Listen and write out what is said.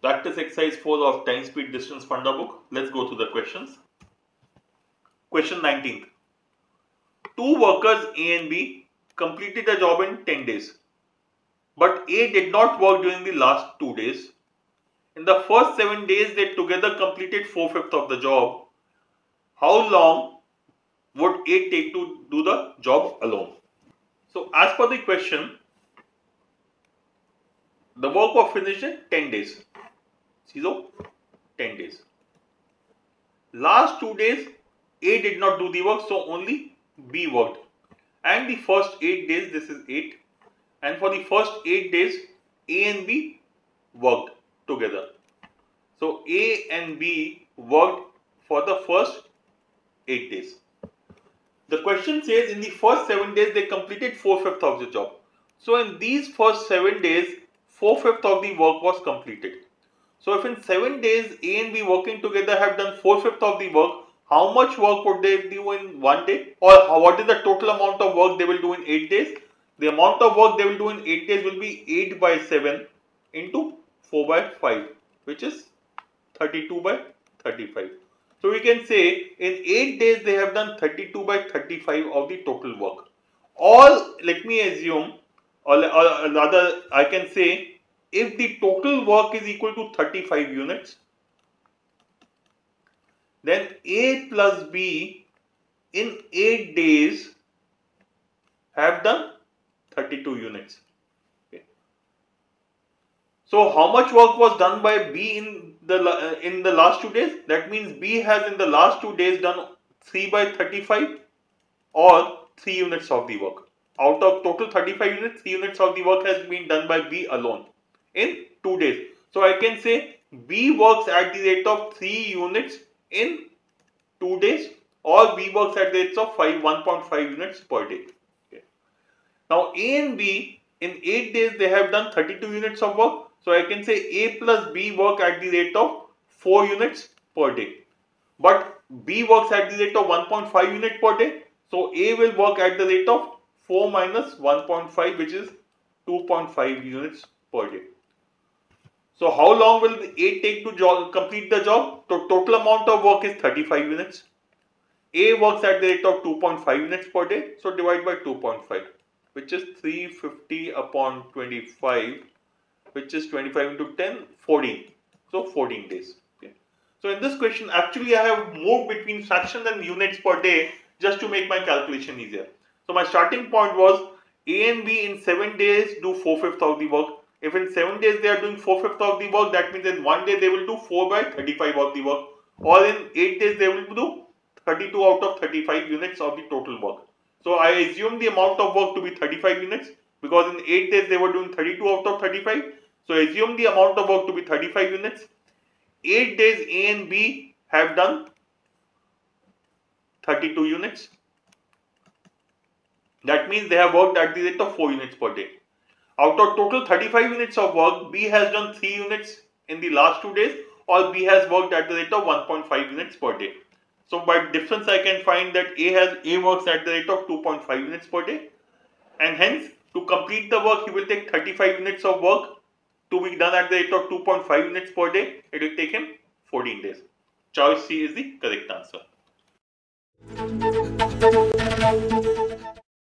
Practice exercise 4 of time, speed, distance funda book. Let's go through the questions. Question 19th. Two workers A and B completed a job in 10 days. But A did not work during the last 2 days. In the first 7 days, they together completed 4/5 of the job. How long would A take to do the job alone? So, as per the question, the work was finished in 10 days. 10 days. Last 2 days, A did not do the work, so only B worked. And the first 8 days, this is 8. And for the first 8 days, A and B worked together. So A and B worked for the first 8 days. The question says in the first 7 days, they completed 4/5 of the job. So in these first 7 days, 4/5 of the work was completed. So if in 7 days A and B working together have done 4/5 of the work, how much work would they do in 1 day? Or what is the total amount of work they will do in 8 days? The amount of work they will do in 8 days will be 8 by 7 into 4 by 5, which is 32 by 35. So we can say in 8 days they have done 32 by 35 of the total work. Let me assume, or rather I can say, if the total work is equal to 35 units, then A plus B in 8 days have done 32 units. Okay. So how much work was done by B in the last 2 days? That means B has in the last 2 days done 3 by 35 or 3 units of the work. Out of total 35 units, 3 units of the work has been done by B alone in 2 days. So I can say B works at the rate of 3 units in 2 days, or B works at the rate of 1.5 units per day. Okay. Now A and B in 8 days they have done 32 units of work. So I can say A plus B work at the rate of 4 units per day. But B works at the rate of 1.5 unit per day. So A will work at the rate of 4 minus 1.5, which is 2.5 units per day. So how long will A take to complete the job? So total amount of work is 35 units. A works at the rate of 2.5 units per day. So divide by 2.5, which is 350 upon 25, which is 25 into 10, 14. So 14 days. Okay. So in this question, actually I have moved between fractions and units per day just to make my calculation easier. So my starting point was A and B in 7 days do 4/5 of the work. If in 7 days they are doing 4/5 of the work, that means in 1 day they will do 4 by 35 of the work. Or in 8 days they will do 32 out of 35 units of the total work. So I assume the amount of work to be 35 units because in 8 days they were doing 32 out of 35. So assume the amount of work to be 35 units. 8 days A and B have done 32 units. That means they have worked at the rate of 4 units per day. Out of total 35 units of work, B has done 3 units in the last 2 days, or B has worked at the rate of 1.5 units per day. So by difference I can find that A works at the rate of 2.5 units per day, and hence to complete the work he will take 35 units of work to be done at the rate of 2.5 units per day. It will take him 14 days. Choice C is the correct answer.